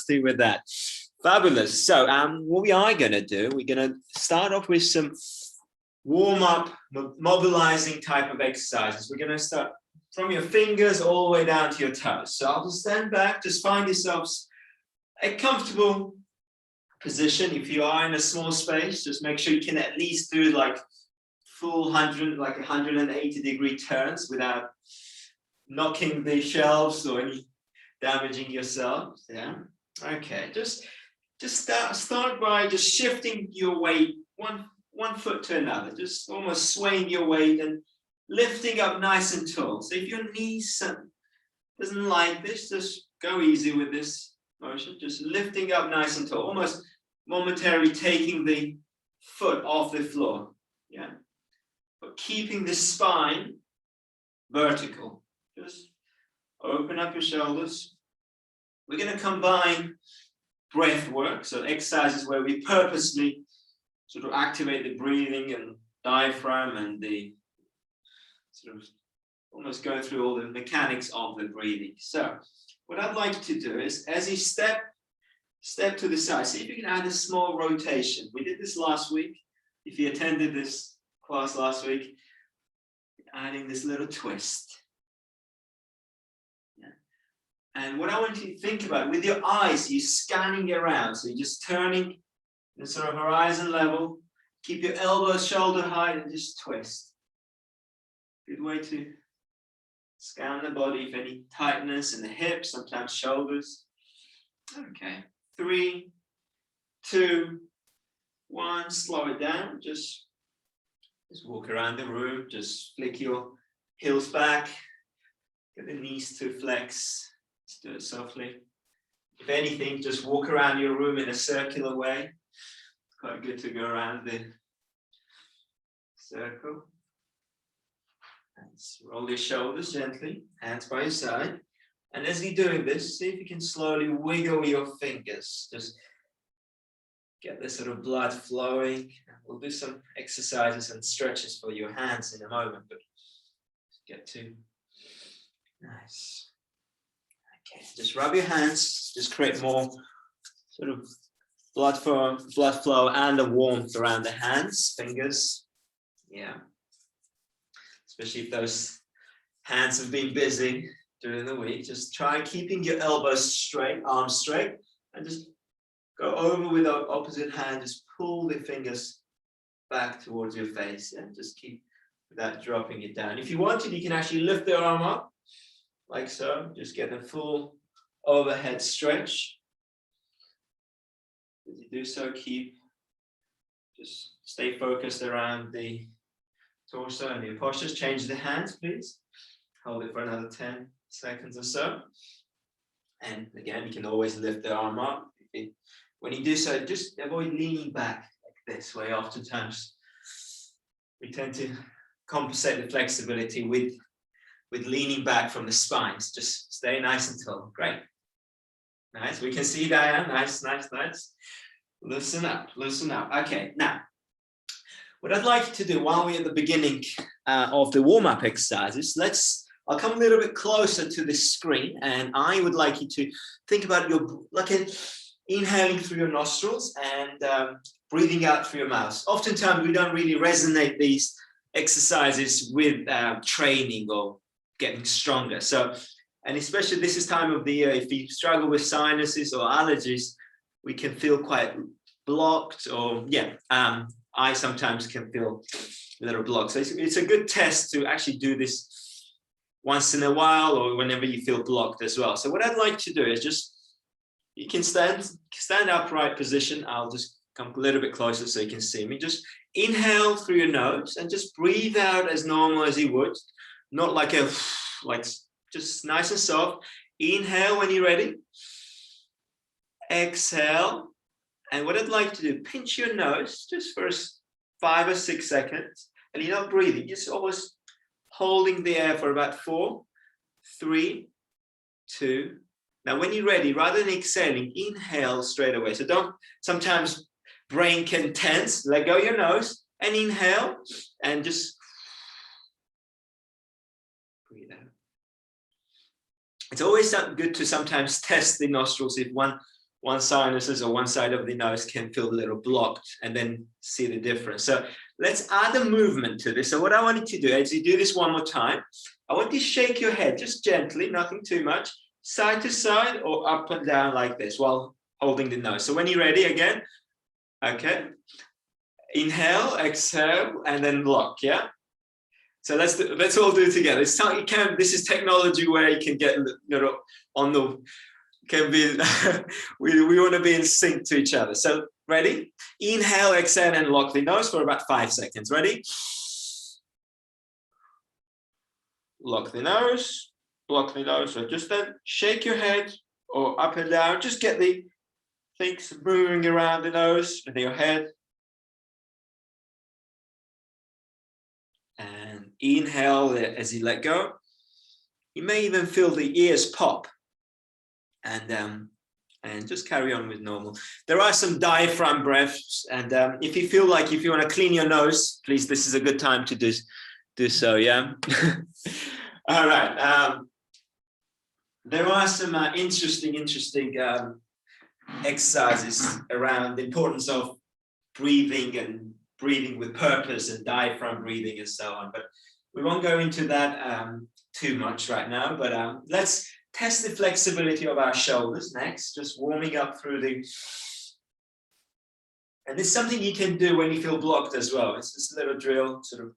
happy with that. Fabulous. So what we are going to do, we're going to start off with some warm-up, mobilizing type of exercises. We're going to start from your fingers all the way down to your toes. So I'll just stand back, just find yourselves a comfortable position. If you are in a small space, just make sure you can at least do like full 180-degree turns without knocking the shelves or any damaging yourself. Yeah. Okay. Just start by just shifting your weight one foot to another, just almost swaying your weight and lifting up nice and tall. So if your knees doesn't like this, just go easy with this motion, just lifting up nice and tall, almost momentarily taking the foot off the floor. Yeah. But keeping the spine vertical. Just open up your shoulders. We're going to combine breath work, so exercises where we purposely sort of activate the breathing and diaphragm and the sort of almost go through all the mechanics of the breathing. So what I'd like to do is, as you step to the side, see if you can add a small rotation. We did this last week. If you attended this class last week, adding this little twist. Yeah. And what I want you to think about, with your eyes, you're scanning around. So you're just turning the sort of horizon level. Keep your elbows shoulder height and just twist. Good way to scan the body, if any tightness in the hips, sometimes shoulders. Okay, 3, 2, 1, slow it down. Just walk around the room, just flick your heels back, get the knees to flex, just do it softly. If anything, just walk around your room in a circular way. It's quite good to go around the circle. Let's roll your shoulders gently, hands by your side. And as you're doing this, see if you can slowly wiggle your fingers. Just get the sort of blood flowing. We'll do some exercises and stretches for your hands in a moment, but get to nice. Okay, just rub your hands, just create more sort of blood flow and the warmth around the hands, fingers. Yeah. Especially if those hands have been busy during the week. Just try keeping your elbows straight, arms straight, and just go over with our opposite hand, just pull the fingers back towards your face, and just keep without dropping it down. If you wanted, you can actually lift the arm up, like so. Just get a full overhead stretch. As you do so, just stay focused around the torso and your postures. Change the hands, please. Hold it for another 10 seconds or so. And again, you can always lift the arm up. When you do so, just avoid leaning back like this way. Oftentimes, we tend to compensate the flexibility with leaning back from the spine. So just stay nice and tall. Great. Nice. We can see Diane. Nice, nice, nice. Loosen up, loosen up. Okay, now, what I'd like you to do while we're at the beginning of the warm-up exercises, I'll come a little bit closer to the screen, and I would like you to think about inhaling through your nostrils and breathing out through your mouth. Oftentimes, we don't really resonate these exercises with training or getting stronger. So, and especially this is time of the year, if you struggle with sinuses or allergies, we can feel quite blocked, or I sometimes can feel a little blocked. So it's a good test to actually do this once in a while or whenever you feel blocked as well. So what I'd like to do is you can stand upright position. I'll just come a little bit closer so you can see me. Just inhale through your nose and just breathe out as normal as you would. Not like just nice and soft. Inhale when you're ready. Exhale. And what I'd like to do, pinch your nose just for 5 or 6 seconds. And you're not breathing, just almost holding the air for about 4, 3, 2. Now, when you're ready, rather than exhaling, inhale straight away. So sometimes brain can tense, let go your nose and inhale and just breathe out. It's always good to sometimes test the nostrils if one one sinuses or one side of the nose can feel a little blocked, and then see the difference. So let's add a movement to this. So what I want you to do, as you do this one more time, I want you to shake your head just gently, nothing too much, side to side or up and down like this while holding the nose. So when you're ready again, okay, inhale, exhale, and then lock, yeah? So let's all do it together. This is technology where you can get, on the, can be, we want to be in sync to each other. So ready? Inhale, exhale, and lock the nose for about 5 seconds. Ready? Lock the nose, block the nose. So just then shake your head or up and down. Just get the things moving around the nose and your head. And inhale as you let go. You may even feel the ears pop. And just carry on with normal. There are some diaphragm breaths, and if you feel like if you want to clean your nose, please, this is a good time to do so, yeah? All right. There are some interesting exercises around the importance of breathing and breathing with purpose and diaphragm breathing and so on, but we won't go into that too much right now, but let's test the flexibility of our shoulders next, just warming up through the, and it's something you can do when you feel blocked as well. It's just a little drill, sort of,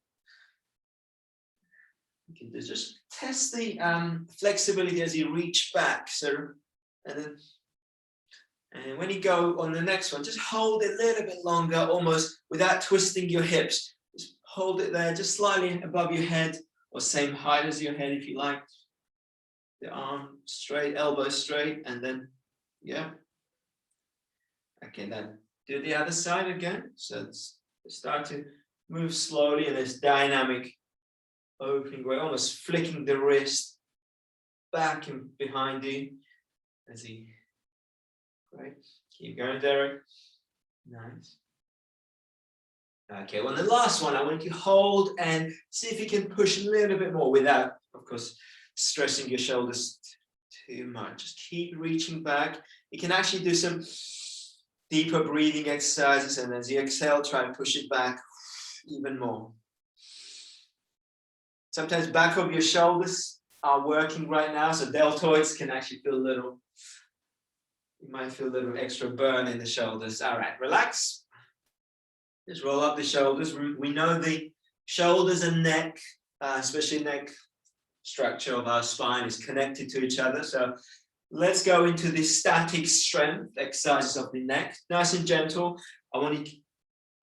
you can just test the flexibility as you reach back, and when you go on the next one, just hold it a little bit longer, almost without twisting your hips. Just hold it there, just slightly above your head, or same height as your head if you like. The arm straight, elbow straight, and then, yeah. Okay, then do the other side again. So start to move slowly in this dynamic opening way, almost flicking the wrist back and behind you as he, great. Keep going, Derek. Nice. Okay, well, the last one, I want you to hold and see if you can push a little bit more without, of course, stressing your shoulders too much. Just keep reaching back. You can actually do some deeper breathing exercises, and as you exhale, try and push it back even more. Sometimes back of your shoulders are working right now, so deltoids can actually feel a little, you might feel a little extra burn in the shoulders. All right, relax. Just roll up the shoulders. We know the shoulders and neck, especially neck structure of our spine, is connected to each other. So let's go into the static strength exercises of the neck. Nice and gentle. I want you to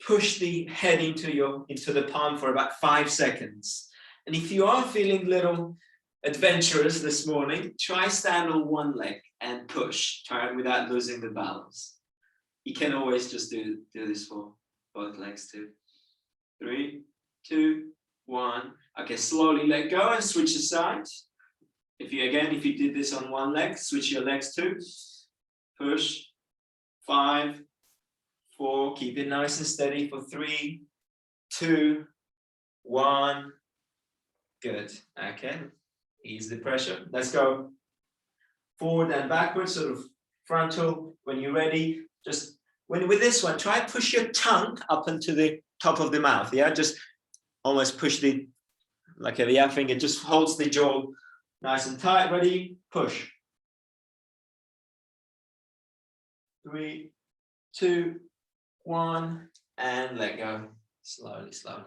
push the head into the palm for about 5 seconds. And if you are feeling a little adventurous this morning, try stand on one leg and push. Try it without losing the balance. You can always just do this for both legs too. 3, 2, 1. Okay, slowly let go and switch the sides. If you did this on one leg, switch your legs too. Push. 5, 4. Keep it nice and steady for 3, 2, 1. Good. Okay. Ease the pressure. Let's go forward and backwards, sort of frontal. When you're ready, just with this one, try to push your tongue up into the top of the mouth. Yeah, just almost push the, like the finger just holds the jaw nice and tight. Ready? Push. 3, 2, 1, and let go. Slowly, slowly.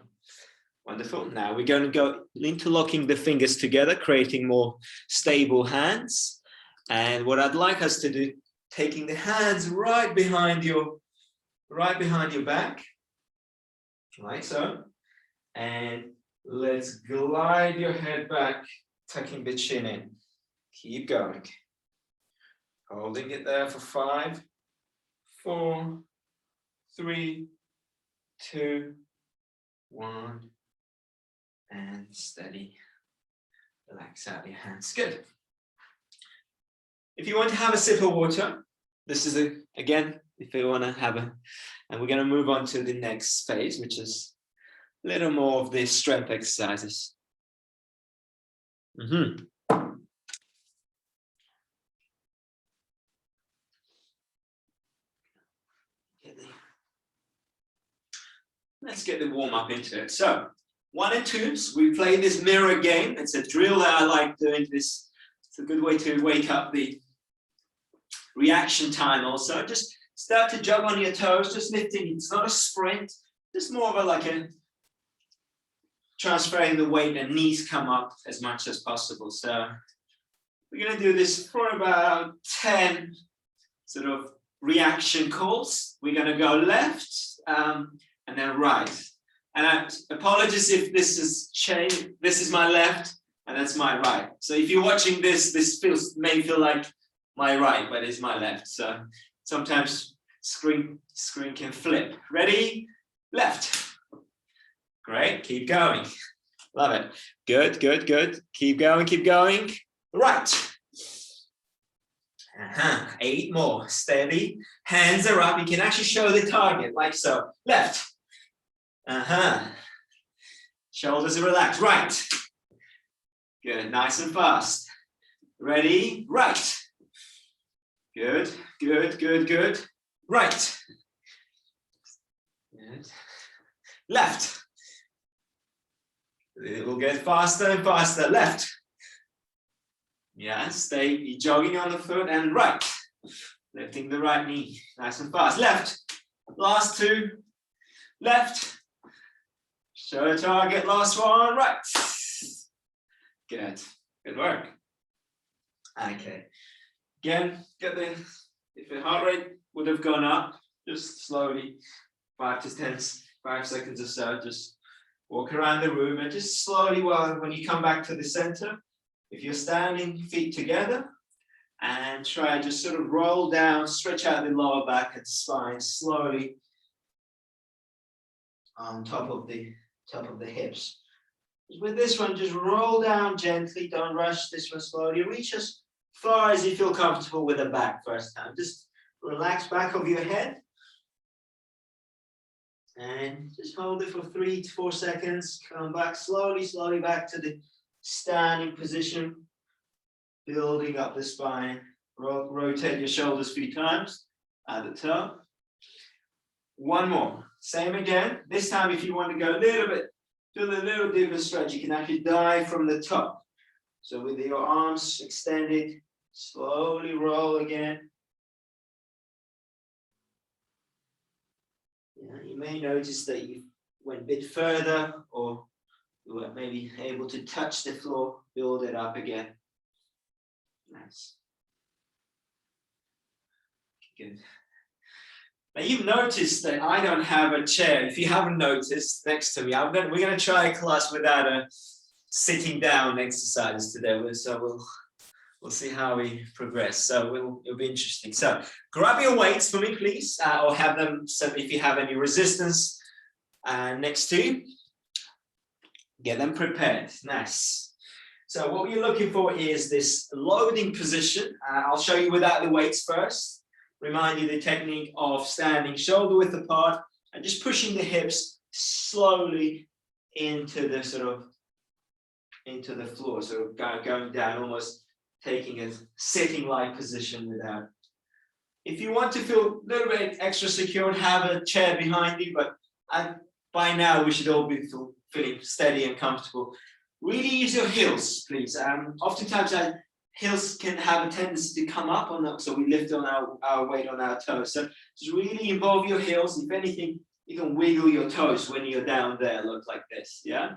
Wonderful. Now we're going to go interlocking the fingers together, creating more stable hands. And what I'd like us to do, taking the hands right behind your back, like so. And let's glide your head back, tucking the chin in. Keep going. Holding it there for 5, 4, 3, 2, 1. And steady. Relax out your hands. Good. If you want to have a sip of water, this is again, if you want to have and we're going to move on to the next phase, which is a little more of the strength exercises. let's get the warm up into it. So 1 and 2s, we play this mirror game. It's a drill that I like doing this. It's a good way to wake up the reaction time also. Just start to jog on your toes, just lifting. It's not a sprint, just more of a transferring the weight and knees come up as much as possible. So we're going to do this for about 10 sort of reaction calls. We're going to go left and then right. And apologies if this is changed. This is my left and that's my right. So if you're watching this, this may feel like my right, but it's my left. So sometimes screen can flip. Ready? Left. Great. Keep going. Love it. Good, good, good. Keep going, keep going. Right. 8 more. Steady. Hands are up. You can actually show the target like so. Left. Shoulders are relaxed. Right. Good. Nice and fast. Ready? Right. Good, good, good, good. Right. Good. Left. It will get faster and faster. Left. Yeah, stay jogging on the foot and right. Lifting the right knee. Nice and fast. Left. Last 2. Left. Show the target. Last one. Right. Good. Good work. Okay. Again, if the heart rate would have gone up, just slowly, 5 to 10, 5 seconds or so, just walk around the room and just slowly, when you come back to the center, if you're standing, feet together, and try and just sort of roll down, stretch out the lower back and spine slowly on top of the hips. With this one, just roll down gently, don't rush this one slowly, reach as far as you feel comfortable with the back first time. Just relax back of your head. And just hold it for 3 to 4 seconds. Come back slowly, slowly back to the standing position. Building up the spine. Rotate your shoulders a few times at the top. 1 more. Same again. This time, if you want to go a little bit, do a little deeper stretch, you can actually dive from the top. So with your arms extended, slowly roll again. Yeah, you may notice that you went a bit further or you were maybe able to touch the floor, build it up again. Nice. Good. Now you've noticed that I don't have a chair. If you haven't noticed, next to me, we're going to try a class without a sitting down exercises today. So we'll see how we progress. So it'll be interesting. So grab your weights for me, please, or have them set if you have any resistance next to you. Get them prepared. Nice. So what you're looking for is this loading position. I'll show you without the weights first. Remind you the technique of standing shoulder width apart and just pushing the hips slowly into the floor, sort of going down, almost taking a sitting-like position without. If you want to feel a little bit extra secure, have a chair behind you, but by now we should all be feeling steady and comfortable. Really use your heels, please. Oftentimes heels can have a tendency to come up on that, so we lift on our weight on our toes. So just really involve your heels. If anything, you can wiggle your toes when you're down there, look like this, yeah?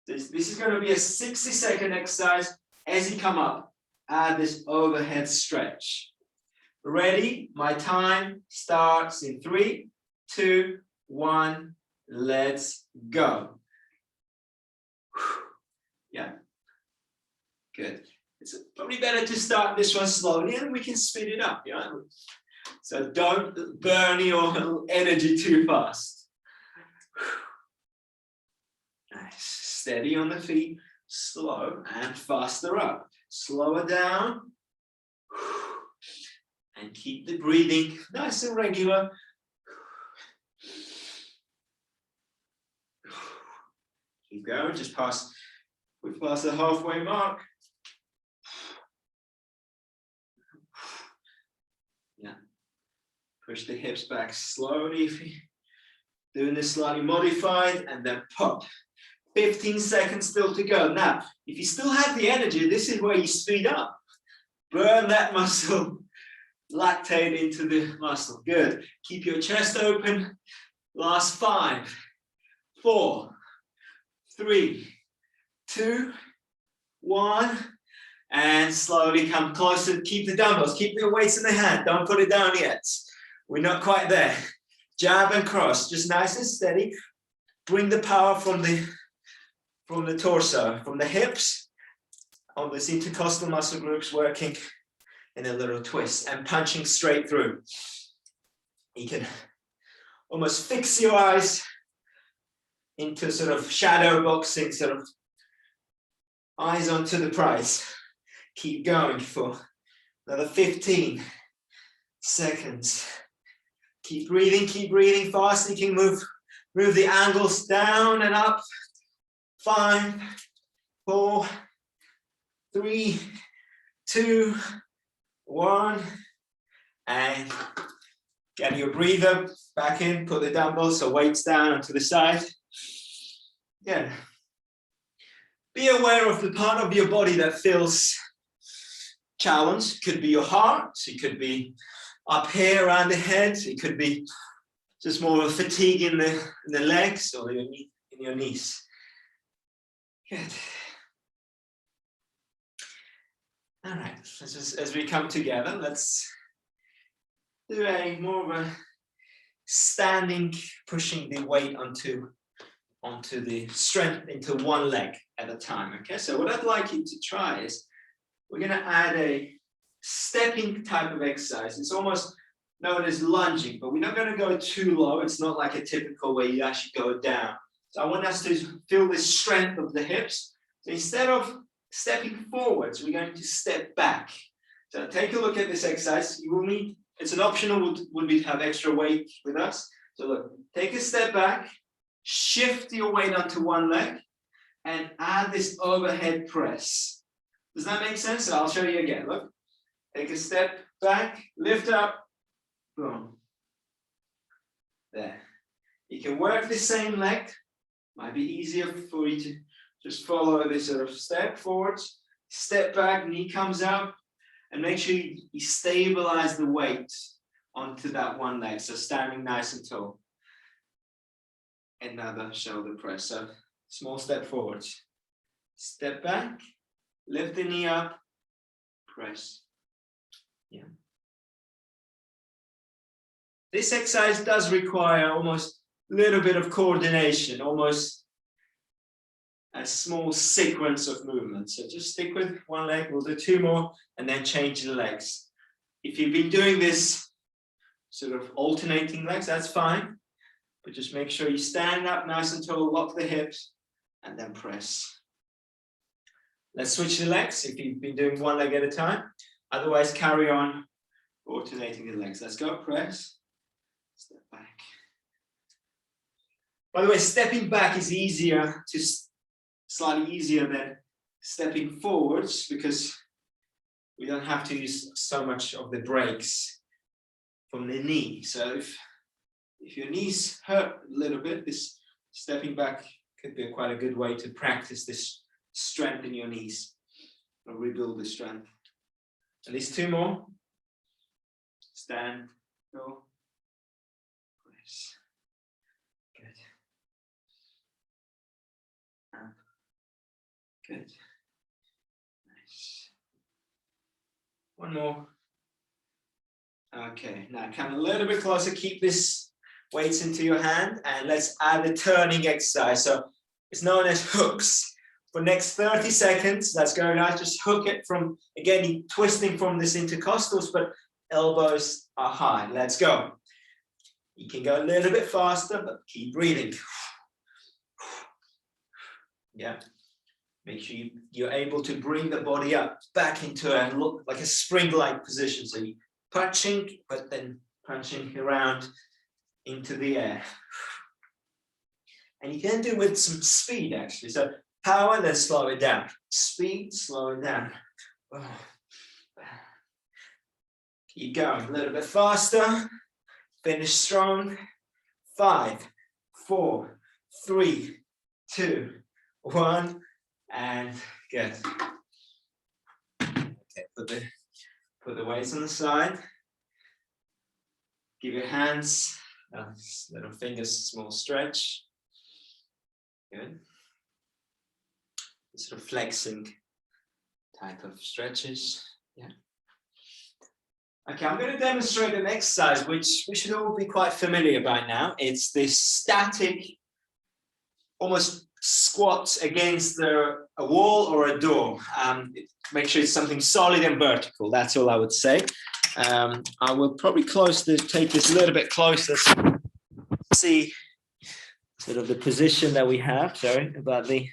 This is going to be a 60-second exercise. As you come up, add this overhead stretch. Ready? My time starts in 3, 2, 1. Let's go. Yeah. Good. It's probably better to start this one slowly and we can speed it up. Yeah. So don't burn your energy too fast. Nice. Steady on the feet, slow and faster up. Slower down. And keep the breathing nice and regular. Keep going, we've passed the halfway mark. Yeah. Push the hips back slowly. Doing this slightly modified and then pop. 15 seconds still to go. Now, if you still have the energy, this is where you speed up. Burn that muscle, lactate into the muscle. Good. Keep your chest open. Last 5, 4, 3, 2, 1. And slowly come closer. Keep the dumbbells. Keep your weights in the hand. Don't put it down yet. We're not quite there. Jab and cross. Just nice and steady. Bring the power from the torso, from the hips, on these intercostal muscle groups working in a little twist and punching straight through. You can almost fix your eyes into sort of shadow boxing, sort of eyes onto the prize. Keep going for another 15 seconds. Keep breathing fast. You can move the angles down and up. 5, 4, 3, 2, 1. And get your breather back in. Put the dumbbells or weights down onto the side. Yeah. Be aware of the part of your body that feels challenged. Could be your heart. It could be up here around the head. It could be just more of a fatigue in the legs or in your knees. Good. All right, as we come together, let's do a more of a standing, pushing the weight onto the strength into one leg at a time. Okay, so what I'd like you to try is we're going to add a stepping type of exercise. It's almost known as lunging, but we're not going to go too low. It's not like a typical where you actually go down. So I want us to feel the strength of the hips. So instead of stepping forwards, we're going to step back. So take a look at this exercise. You will need, it's an optional, would be to have extra weight with us. So look, take a step back, shift your weight onto one leg, and add this overhead press. Does that make sense? So I'll show you again. Look, take a step back, lift up, boom. There. You can work the same leg. Might be easier for you to just follow this sort of step forwards, step back, knee comes up, and make sure you stabilize the weight onto that one leg. So standing nice and tall. Another shoulder press. So small step forwards. Step back, lift the knee up, press. Yeah. This exercise does require almost a little bit of coordination, almost a small sequence of movements. So just stick with one leg, we'll do 2 more, and then change the legs. If you've been doing this sort of alternating legs, that's fine, but just make sure you stand up nice and tall, lock the hips, and then press. Let's switch the legs if you've been doing one leg at a time. Otherwise, carry on alternating the legs. Let's go, press, step back. By the way, stepping back is slightly easier than stepping forwards because we don't have to use so much of the brakes from the knee. So if your knees hurt a little bit, this stepping back could be quite a good way to practice this strength in your knees or rebuild the strength. At least 2 more. Stand, go, press. Good. Up. Good. Nice. 1 more. Okay, now come a little bit closer. Keep this weights into your hand and let's add a turning exercise. So it's known as hooks. For next 30 seconds, let's go guys, just hook it from, again, twisting from this intercostals, but elbows are high. Let's go. You can go a little bit faster, but keep breathing. Yeah. Make sure you're able to bring the body up back into a look like a spring-like position. So you're punching, but then punching around into the air. And you can do it with some speed actually. So power, then slow it down. Speed, slow it down. Keep going a little bit faster. Finish strong. 5, 4, 3, 2, 1, and good. Okay, put the weights on the side. Give your hands, little fingers, small stretch. Good. Sort of flexing type of stretches. Yeah. Okay, I'm going to demonstrate an exercise which we should all be quite familiar by now. It's this static, almost squats against a wall or a door. Make sure it's something solid and vertical. That's all I would say. I will probably take this a little bit closer so you see sort of the position that we have. Sorry about the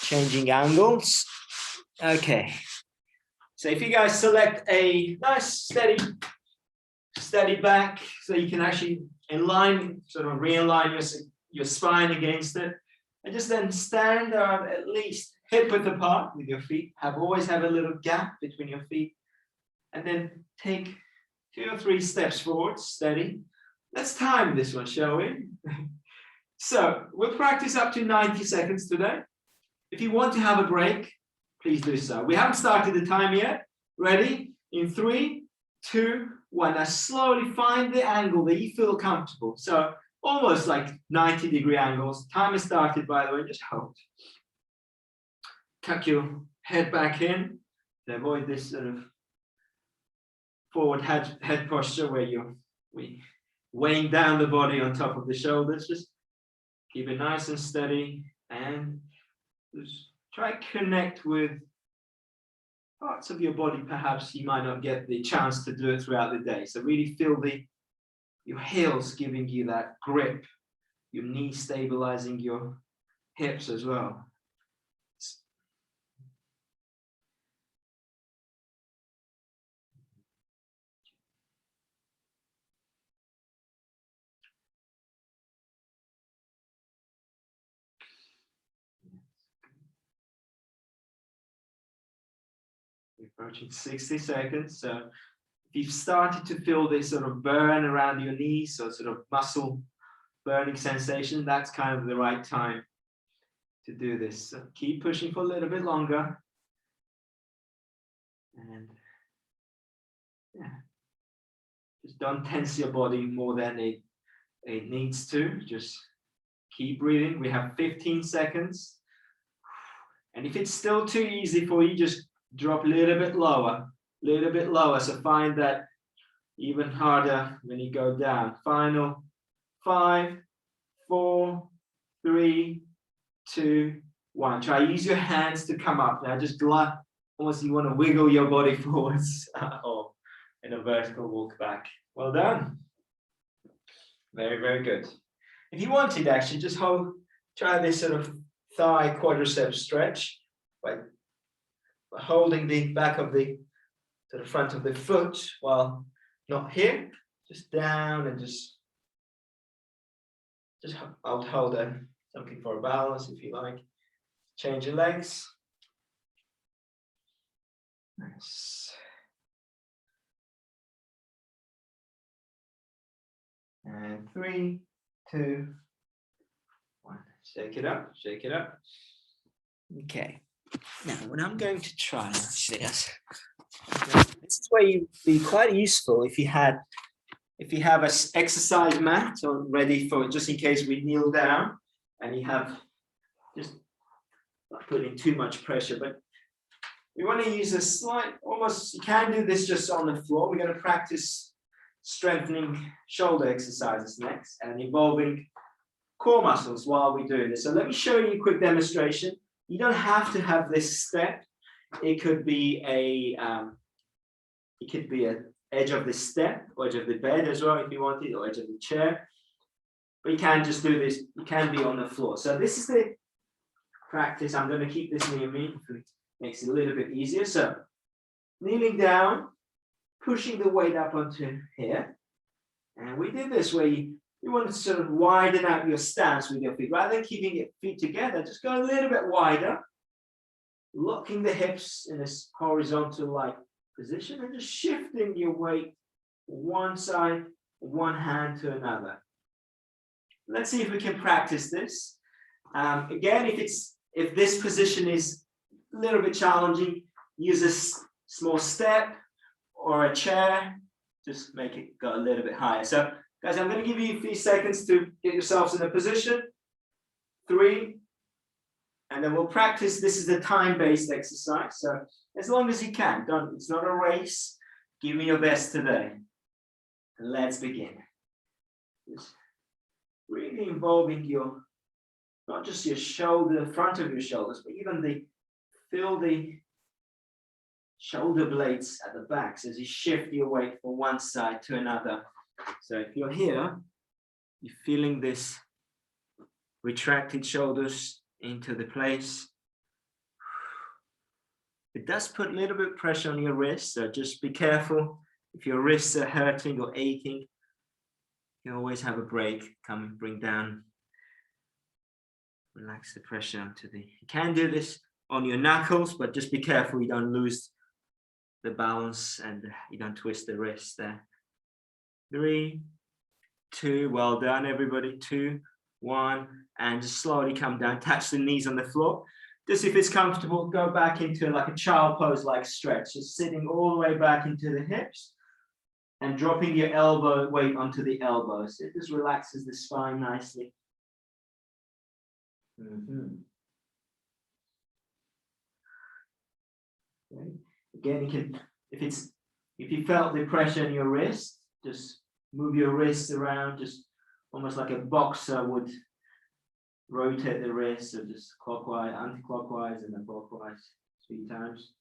changing angles. Okay. So if you guys select a nice steady back, so you can actually realign your spine against it, and just then stand at least hip width apart with your feet. Always have a little gap between your feet, and then take 2 or 3 steps forward, steady. Let's time this one, shall we? So we'll practice up to 90 seconds today. If you want to have a break, please do so. We haven't started the time yet. Ready? In 3, 2, 1. Now slowly find the angle that you feel comfortable. So almost like 90-degree angles. Time has started, by the way. Just hold. Tuck your head back in to avoid this sort of forward head posture where you're weighing down the body on top of the shoulders. Just keep it nice and steady, and just try to connect with parts of your body perhaps you might not get the chance to do it throughout the day. So really feel your heels giving you that grip, your knees stabilizing your hips as well. Approaching 60 seconds. So if you've started to feel this sort of burn around your knees, or sort of muscle burning sensation, that's kind of the right time to do this. So keep pushing for a little bit longer. And yeah, just don't tense your body more than it needs to. Just keep breathing. We have 15 seconds. And if it's still too easy for you, just drop a little bit lower. So find that even harder when you go down. Final 5, 4, 3, 2, 1. Try use your hands to come up. Now just almost you want to wiggle your body forwards or in a vertical walk back. Well done. Very, very good. If you wanted, actually, just try this sort of thigh quadricep stretch by holding the back of the front of the foot while not here, just down, and just I'll hold something for a balance if you like. Change your legs. Nice. And 3, 2, 1. Shake it up, shake it up. Okay. Now, what I'm going to try, actually, this is where you'd be quite useful if you have an exercise mat ready for just in case we kneel down, and you have just not putting too much pressure, but we want to use a slight, almost, you can do this just on the floor. We're going to practice strengthening shoulder exercises next and involving core muscles while we're doing this. So let me show you a quick demonstration. You don't have to have this step. It could be an edge of the step, or edge of the bed as well if you want it, or edge of the chair. But you can just do this. You can be on the floor. So this is the practice. I'm going to keep this near me. It makes it a little bit easier. So kneeling down, pushing the weight up onto here. And we did this where you want to sort of widen out your stance with your feet. Rather than keeping your feet together, just go a little bit wider, locking the hips in this horizontal-like position, and just shifting your weight one side, one hand to another. Let's see if we can practice this. Again, if this position is a little bit challenging, use a small step or a chair. Just make it go a little bit higher. So, guys, I'm going to give you a few seconds to get yourselves in a position. 3, and then we'll practice. This is a time-based exercise, so as long as you can. It's not a race. Give me your best today. And let's begin. Just really involving your, not just your shoulder, front of your shoulders, but even feel the shoulder blades at the back as you shift your weight from one side to another. So if you're here, you're feeling this retracted shoulders into the place. It does put a little bit of pressure on your wrists, so just be careful. If your wrists are hurting or aching, you always have a break. Come bring down, relax the pressure onto you can do this on your knuckles, but just be careful you don't lose the balance and you don't twist the wrist there. 3, 2, well done everybody. 2, 1, and just slowly come down, touch the knees on the floor. Just if it's comfortable, go back into like a child pose like stretch, just sitting all the way back into the hips and dropping your elbow weight onto the elbows. It just relaxes the spine nicely. Okay. Again, you can, if you felt the pressure in your wrist, just move your wrists around, just almost like a boxer would rotate the wrist, so just clockwise, anti-clockwise, and then clockwise 3 times.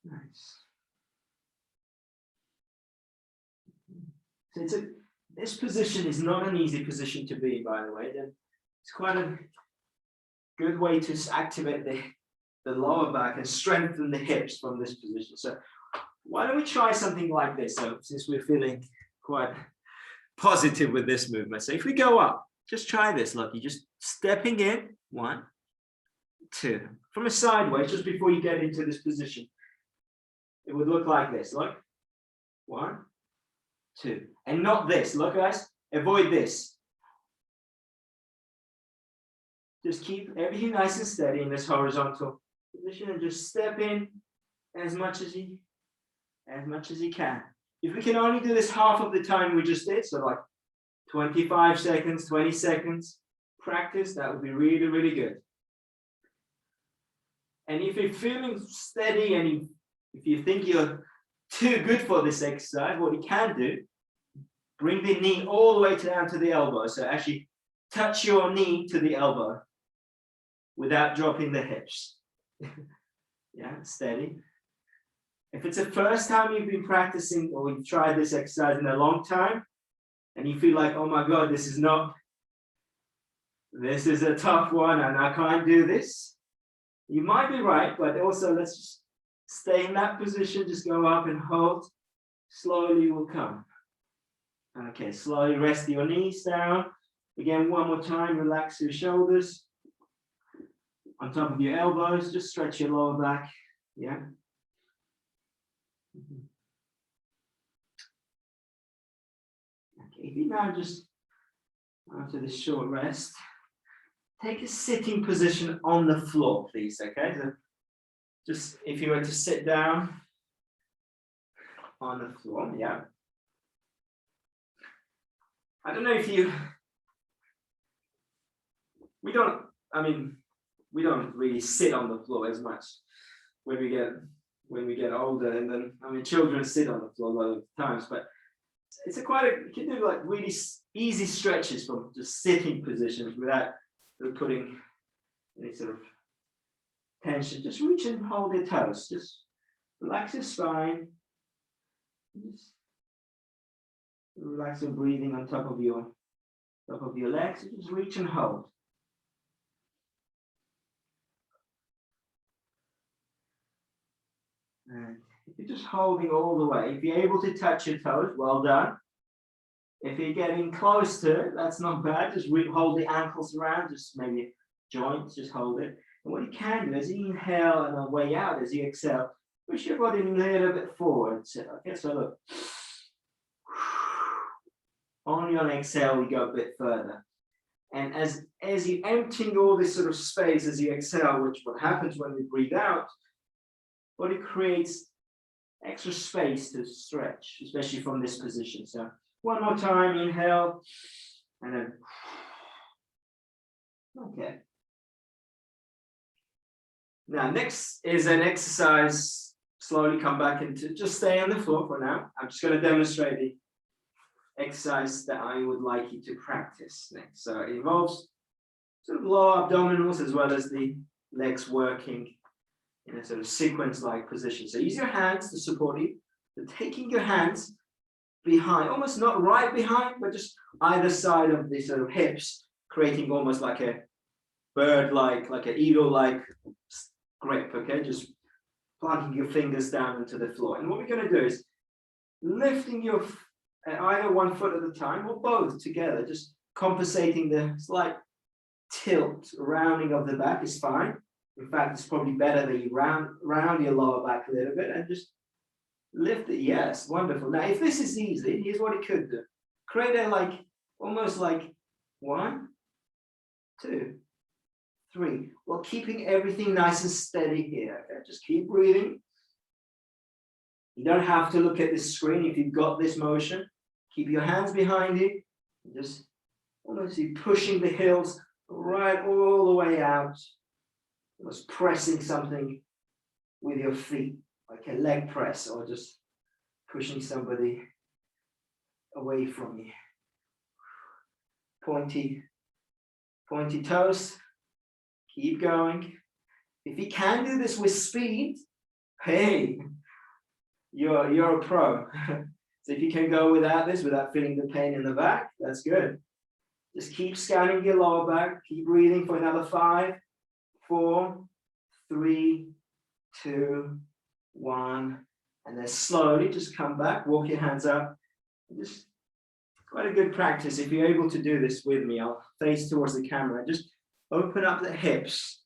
Nice. So this position is not an easy position to be, by the way. It's quite a good way to activate the lower back and strengthen the hips from this position. So why don't we try something like this? So since we're feeling quite positive with this movement. So if we go up, just try this, look, you're just stepping in, 1, 2. From a sideways, just before you get into this position, it would look like this, look. 1, 2. And not this, look guys, avoid this. Just keep everything nice and steady in this horizontal position and just step in as much as you can. If we can only do this half of the time we just did, so like 25 seconds, 20 seconds practice, that would be really, really good. And if you're feeling steady and if you think you're too good for this exercise, what you can do, bring the knee all the way down to the elbow. So actually touch your knee to the elbow without dropping the hips. Yeah, steady. If it's the first time you've been practicing or you've tried this exercise in a long time, and you feel like, oh my God, this is a tough one and I can't do this, you might be right, but also let's just stay in that position, just go up and hold, slowly will come. Okay, slowly rest your knees down. Again, one more time, relax your shoulders. On top of your elbows, just stretch your lower back, yeah. Okay, if you now just, after this short rest, take a sitting position on the floor, please, okay? So just if you were to sit down on the floor, yeah. I don't know if we don't really sit on the floor as much when we get older, and then, children sit on the floor a lot of times, but you can do like really easy stretches from just sitting positions without putting any sort of tension. Just reach and hold your toes. Just relax your spine. Just relax your breathing on top of your legs. Just reach and hold. And if you're just holding all the way, if you're able to touch your toes, well done. If you're getting close to it, that's not bad. Just hold the ankles around, just maybe joints, just hold it. And what you can do is inhale and on the way out, as you exhale, push your body a little bit forward. So, okay, so look. On only on exhale we go a bit further. And as you emptying all this sort of space as you exhale, which what happens when we breathe out, body creates extra space to stretch, especially from this position. So one more time, inhale, and then, okay. Now, next is an exercise, slowly come back into, just stay on the floor for now. I'm just going to demonstrate the exercise that I would like you to practice next. So it involves sort of lower abdominals as well as the legs working in a sort of sequence-like position. So use your hands to support you. So taking your hands behind, almost not right behind, but just either side of the sort of hips, creating almost like a bird-like, like an eagle-like grip, okay? Just planting your fingers down into the floor. And what we're going to do is lifting your either one foot at a time or both together, just compensating the slight tilt, rounding of the back is fine. In fact, it's probably better that you round your lower back a little bit and just lift it. Yes, wonderful. Now, if this is easy, here's what it could do. Create a like, almost like 1, 2, 3, while keeping everything nice and steady here. Okay? Just keep breathing. You don't have to look at the screen if you've got this motion. Keep your hands behind you. Just almost pushing the heels right all the way out. Almost pressing something with your feet, like a leg press, or just pushing somebody away from you. Pointy toes. Keep going. If you can do this with speed, hey, you're a pro. So if you can go without this, without feeling the pain in the back, that's good. Just keep scanning your lower back. Keep breathing for another 5, 4, 3, 2, 1, and then slowly just come back, walk your hands up. Just quite a good practice. If you're able to do this with me, I'll face towards the camera. Just open up the hips.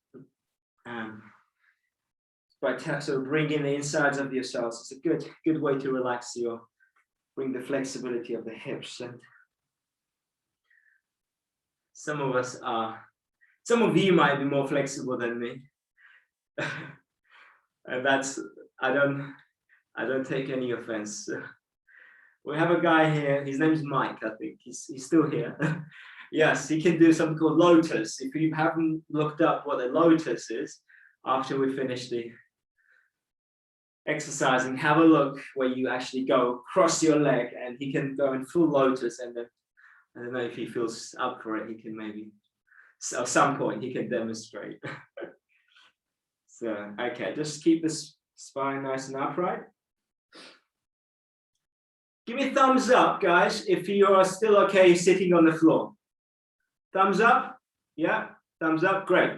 So bring in the insides of yourselves. It's a good way to relax bring the flexibility of the hips. And some of you might be more flexible than me. And I don't take any offense. We have a guy here, his name's Mike, I think. He's still here. Yes, he can do something called lotus. If you haven't looked up what a lotus is, after we finish the exercising, have a look where you actually go cross your leg, and he can go in full lotus, and then I don't know if he feels up for it, he can maybe, at some point, he can demonstrate. So, okay, just keep this spine nice and upright. Give me a thumbs up, guys, if you are still okay sitting on the floor. Thumbs up? Yeah, thumbs up, great.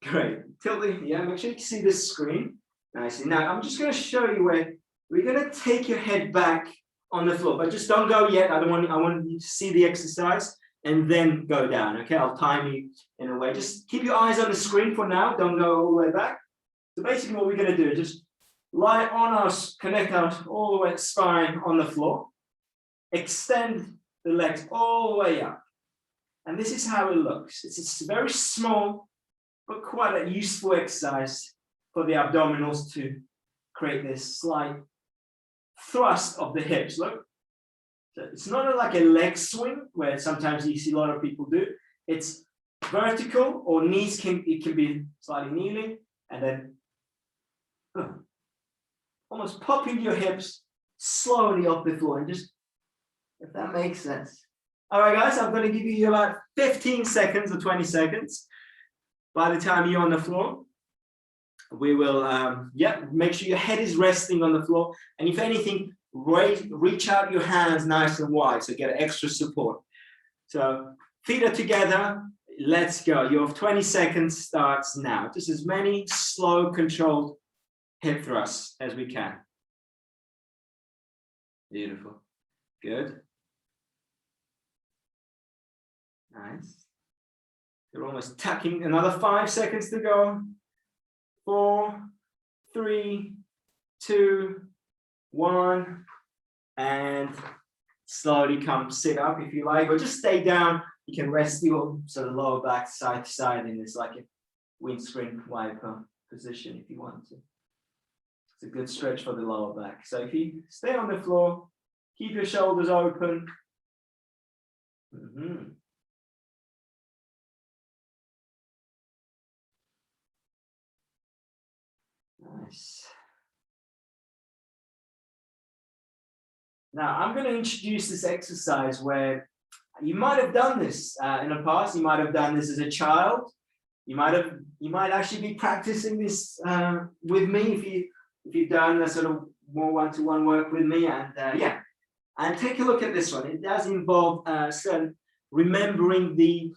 Great. Tilt the, yeah, make sure you can see this screen. Nicely. Now, I'm just going to show you where we're going to take your head back on the floor, but just don't go yet. I want you to see the exercise and then go down, okay? I'll time you in a way. Just keep your eyes on the screen for now. Don't go all the way back. So basically what we're going to do is just lie on us, connect out all the way spine on the floor, extend the legs all the way up. And this is how it looks. It's very small, but quite a useful exercise for the abdominals to create this slight thrust of the hips. Look, so it's not like a leg swing where sometimes you see a lot of people do. It's vertical, or knees can be slightly kneeling, and then almost popping your hips slowly off the floor, and just, if that makes sense. All right, guys, I'm going to give you about 15 seconds or 20 seconds. By the time you're on the floor, we will, make sure your head is resting on the floor. And if anything, reach out your hands nice and wide, so get extra support. So feet are together. Let's go. Your 20 seconds starts now. Just as many slow, controlled hip thrusts as we can. Beautiful. Good. Nice. You're almost tucking. Another 5 seconds to go. 4, 3, 2, 1, and slowly come sit up if you like, or just stay down. You can rest your sort of lower back side to side in this like a windscreen wiper position if you want to. It's a good stretch for the lower back. So if you stay on the floor, keep your shoulders open. Nice. Now I'm going to introduce this exercise where you might have done this in the past. You might have done this as a child. You might actually be practicing this with me if you've done a sort of more one-to-one work with me. And yeah, and take a look at this one. It does involve remembering the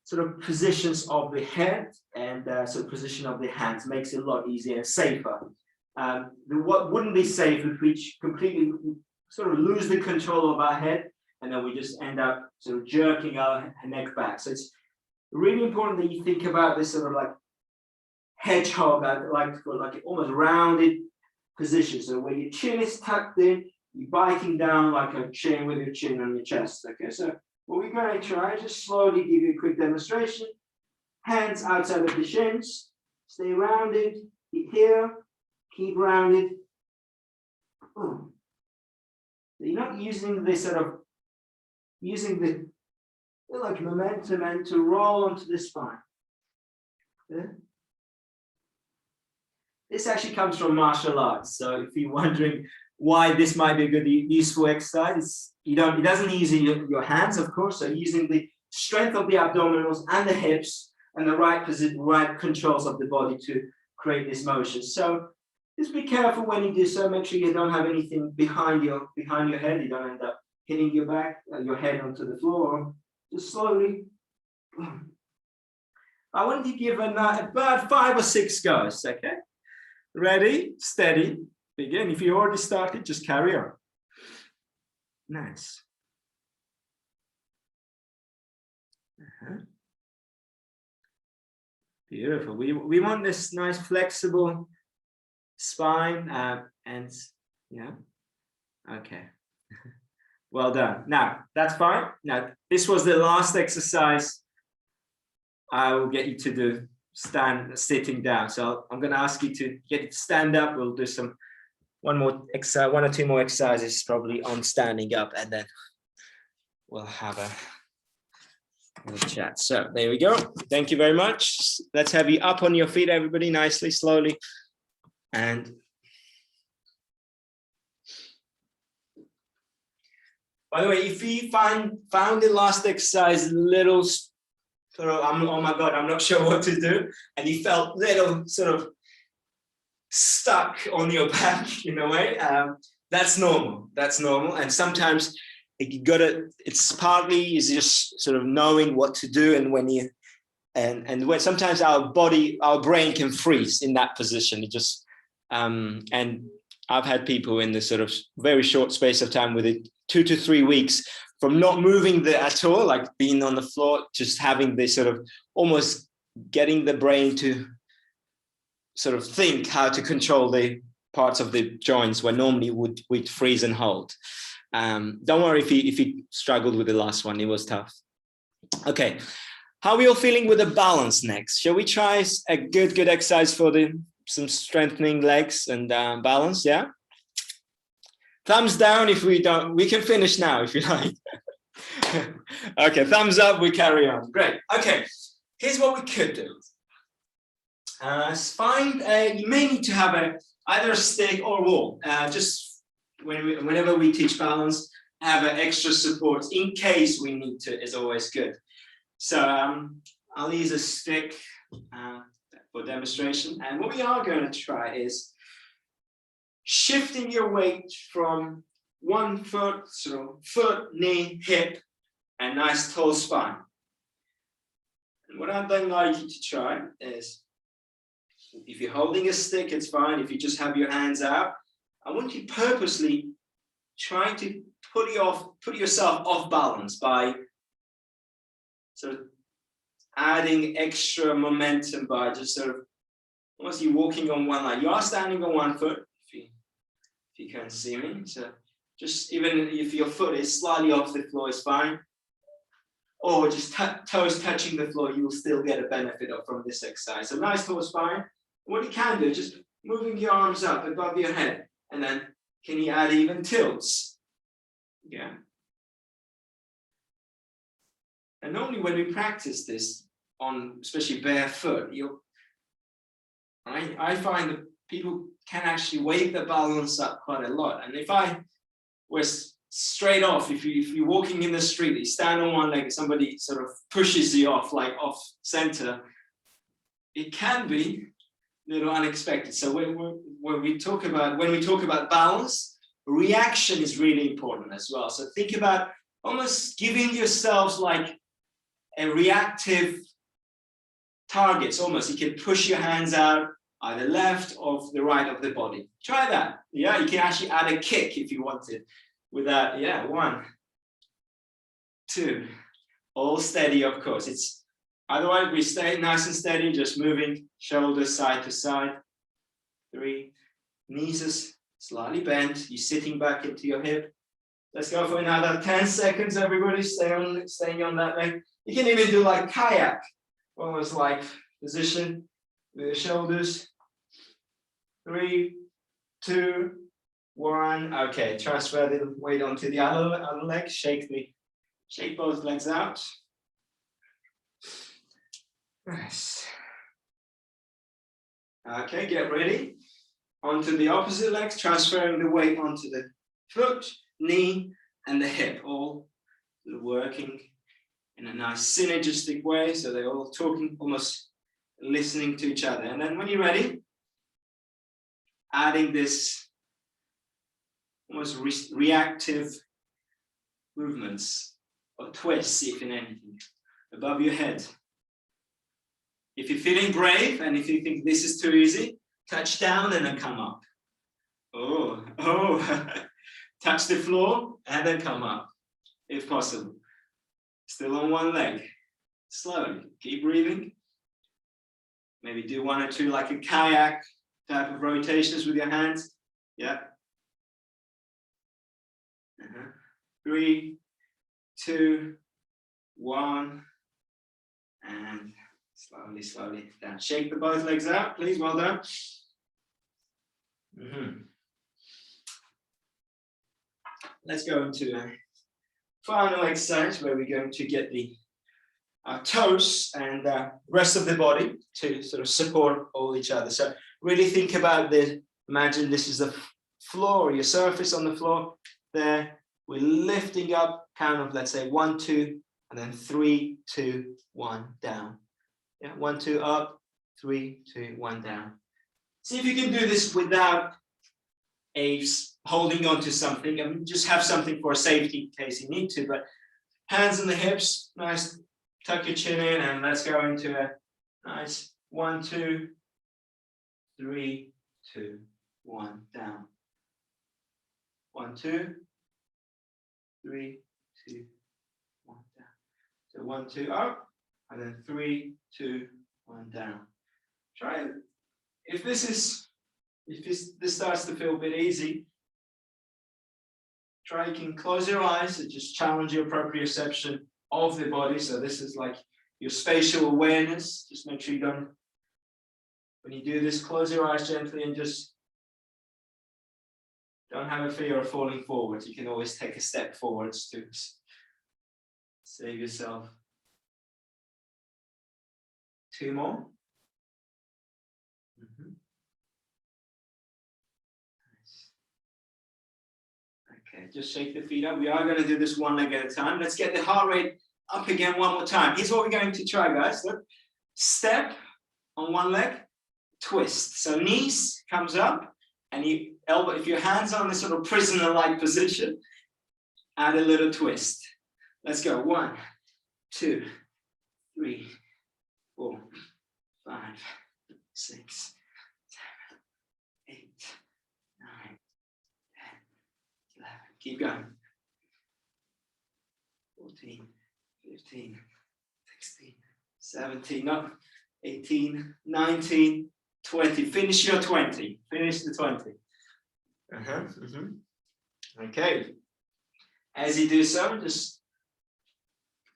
sort of positions of the head and sort of position of the hands. Makes it a lot easier and safer. What wouldn't be safe if we completely sort of lose the control of our head, and then we just end up sort of jerking our neck back. So it's really important that you think about this sort of like hedgehog, like almost rounded position. So where your chin is tucked in, you're biting down like a chin with your chin on your chest. Okay, so what we're going to try, just slowly give you a quick demonstration. Hands outside of the shins, stay rounded, here, keep rounded. So you're not using this sort of, using the like momentum and to roll onto the spine. Okay. This actually comes from martial arts. So if you're wondering why this might be a good, useful exercise, it doesn't use your hands, of course. So using the strength of the abdominals and the hips and the right controls of the body to create this motion. So just be careful when you do so. Make sure you don't have anything behind your head. You don't end up hitting your back, your head onto the floor. Just slowly. I want to give about 5 or 6 goes. Okay, ready, steady, begin. If you already started, just carry on. Nice. Beautiful. We want this nice flexible spine and yeah. Okay. Well done. Now that's fine. Now this was the last exercise I will get you to do, sitting down. So I'm going to ask you to get to stand up. We'll do one or two more exercises probably on standing up, and then we'll have a chat. So there we go. Thank you very much. Let's have you up on your feet, everybody, nicely, slowly. And by the way, if you found the last exercise little sort of, oh my God, I'm not sure what to do, and you felt little sort of stuck on your back in a way, that's normal. That's normal. And sometimes it's partly is just sort of knowing what to do, and when sometimes our brain can freeze in that position. It just and I've had people in this sort of very short space of time, with it 2 to 3 weeks, from not moving at all, like being on the floor, just having this sort of almost getting the brain to sort of think how to control the parts of the joints where normally we'd freeze and hold. Don't worry if you struggled with the last one, it was tough. Okay, how are we all feeling with the balance next? Shall we try a good exercise for some strengthening legs and balance? Yeah. Thumbs down if we don't. We can finish now if you like. Okay, thumbs up. We carry on. Great. Okay, here's what we could do. You may need to have either a stick or a wall. Just whenever we teach balance, have an extra support in case we need to. Is always good. So I'll use a stick for demonstration. And what we are going to try is shifting your weight from one foot, so foot, knee, hip, and nice tall spine. And what I'd then like you to try is, if you're holding a stick, it's fine. If you just have your hands out, I want you purposely trying to put yourself off balance by sort of adding extra momentum by just sort of almost you walking on one line. You are standing on one foot, if you can see me. So Just even if your foot is slightly off the floor, is fine. Or just toes touching the floor, you will still get a benefit from this exercise. So nice tall spine. What you can do, just moving your arms up above your head, and then can you add even tilts? Yeah. And normally when we practice this on especially barefoot, I find that people can actually wake the balance up quite a lot. And if I was straight off, if you're walking in the street, you stand on one leg, somebody sort of pushes you off, like off center, it can be a little unexpected. So when we talk about balance, reaction is really important as well. So think about almost giving yourselves like a reactive targets. Almost you can push your hands out either left or the right of the body. Try that. Yeah, you can actually add a kick if you wanted with that. Yeah, 1, 2, all steady, of course. It's otherwise we stay nice and steady, just moving shoulders side to side. 3, knees are slightly bent. You're sitting back into your hip. Let's go for another 10 seconds, everybody. Staying on that leg. You can even do like kayak, almost like position with the shoulders. 3, 2, 1. Okay, transfer the weight onto the other leg. Shake both legs out. Nice. Okay, get ready. Onto the opposite legs, transferring the weight onto the foot, knee, and the hip, all working in a nice synergistic way, so they're all talking, almost listening to each other. And then when you're ready, adding this almost reactive movements or twists, if in anything, above your head. If you're feeling brave and if you think this is too easy, touch down and then come up. Oh, touch the floor and then come up, if possible. Still on one leg. Slowly, keep breathing. Maybe do 1 or 2 like a kayak type of rotations with your hands. Yeah. 3, 2, 1, and slowly down. Shake the both legs out, please. Well done. Let's go into a final exercise where we're going to get our toes and the rest of the body to sort of support all each other. So really think about this. Imagine this is the floor, your surface on the floor. There, we're lifting up, kind of, let's say 1, 2, and then 3, 2, 1, down. Yeah, 1, 2, up, 3, 2, 1, down. See if you can do this without holding on to something. I mean, just have something for safety in case you need to, but hands on the hips, nice, tuck your chin in, and let's go into a nice 1, 2, 3, 2, 1, down. 1, 2, 3, 2, 1, down. So 1, 2, up, and then 3, 2, 1, down. Try it. If this starts to feel a bit easy, you can close your eyes and just challenge your proprioception of the body. So this is like your spatial awareness. Just make sure you don't, when you do this, close your eyes gently and just don't have a fear of falling forward. You can always take a step forwards to save yourself. 2 more. Okay, just shake the feet up. We are going to do this 1 leg at a time. Let's get the heart rate up again 1 more time. Here's what we're going to try, guys. Look, step on 1 leg, twist. So knees comes up, and you elbow. If your hands are in this sort of prisoner-like position, add a little twist. Let's go. 1, 2, 3, 4, 5, 6, 7, 8, 9, 10, 11. Keep going. 14, 15, 16, 17, no, 18, 19, 20. Finish your 20. Finish the 20. Okay. As you do so, just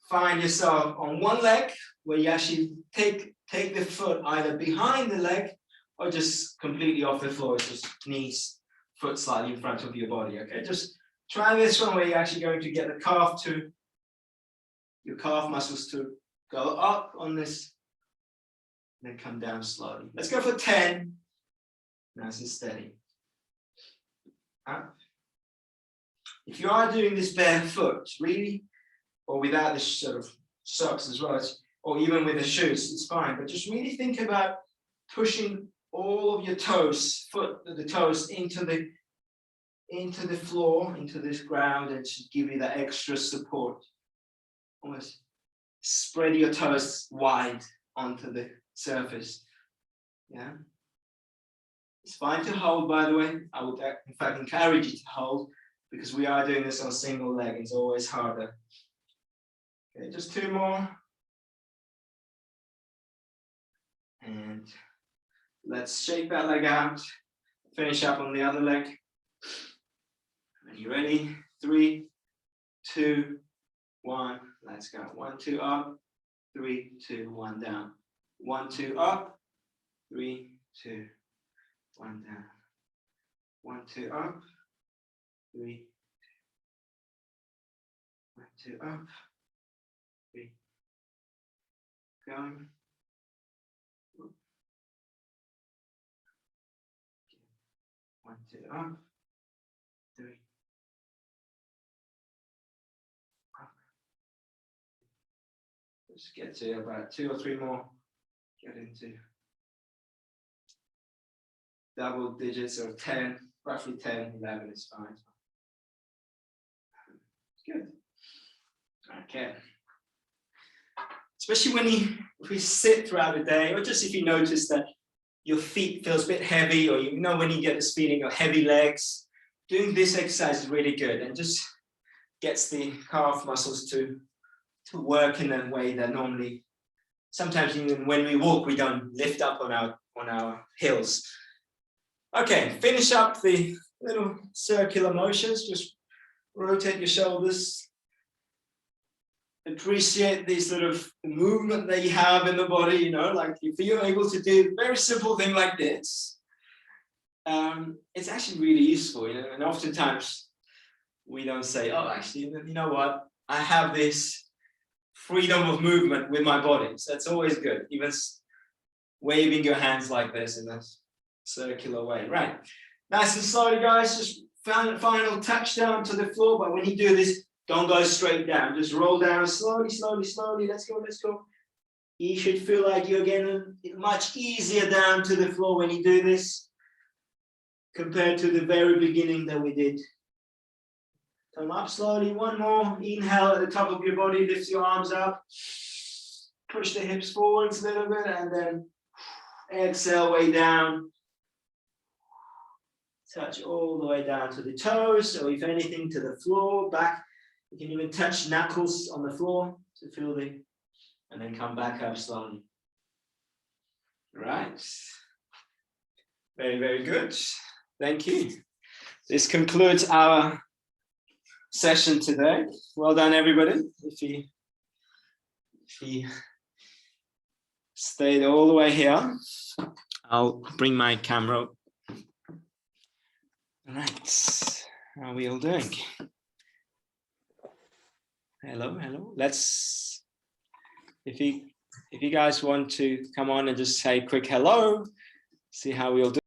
find yourself on one leg where you actually take the foot either behind the leg or just completely off the floor, just knees, foot slightly in front of your body. Okay, just try this one where you're actually going to get the calf to, your calf muscles to go up on this, then come down slowly. Let's go for 10. Nice and steady. Up. If you are doing this barefoot, really, or without the sort of socks as well, or even with the shoes, it's fine. But just really think about pushing all of your toes, the toes into the floor, into this ground, and to give you that extra support. Almost spread your toes wide onto the surface. Yeah. It's fine to hold, by the way. I would, in fact, encourage you to hold, because we are doing this on a single leg. It's always harder. Okay, just 2 more. And let's shake that leg out. Finish up on the other leg. Are you ready? 3, 2, 1. Let's go. 1, 2 up. 3, 2, 1 down. 1, 2 up. 3, 2, 1 down. 1, 2 up. 3, 1, 2 up. 3. Going. 1, 2 up. 3. Up. Let's get to about 2 or 3 more. Get into double digits or 10, roughly 10, 11 is fine. Good. Okay. Especially when if you sit throughout the day, or just if you notice that your feet feels a bit heavy, or you know when you get this feeling of heavy legs, doing this exercise is really good and just gets the calf muscles to work in a way that normally, sometimes even when we walk, we don't lift up on our heels. Okay, finish up the little circular motions. Just rotate your shoulders. Appreciate the sort of movement that you have in the body, you know, like if you're able to do a very simple thing like this, it's actually really useful, you know, and oftentimes we don't say, oh, actually, you know what, I have this freedom of movement with my body. So that's always good, even waving your hands like this in a circular way. Right, nice and slowly, guys, just final touchdown to the floor, but when you do this, don't go straight down, just roll down slowly, slowly, slowly. Let's go, let's go. You should feel like you're getting much easier down to the floor when you do this compared to the very beginning that we did. Come up slowly, 1 more. Inhale at the top of your body, lift your arms up. Push the hips forwards a little bit and then exhale way down. Touch all the way down to the toes, so if anything to the floor, back. You can even touch knuckles on the floor to feel the, and then come back up slowly. Right. Very, very good. Thank you. This concludes our session today. Well done, everybody. If you stayed all the way here, I'll bring my camera up. All right. How are we all doing? Hello, hello. Let's, if you guys want to come on and just say a quick hello, see how we all do.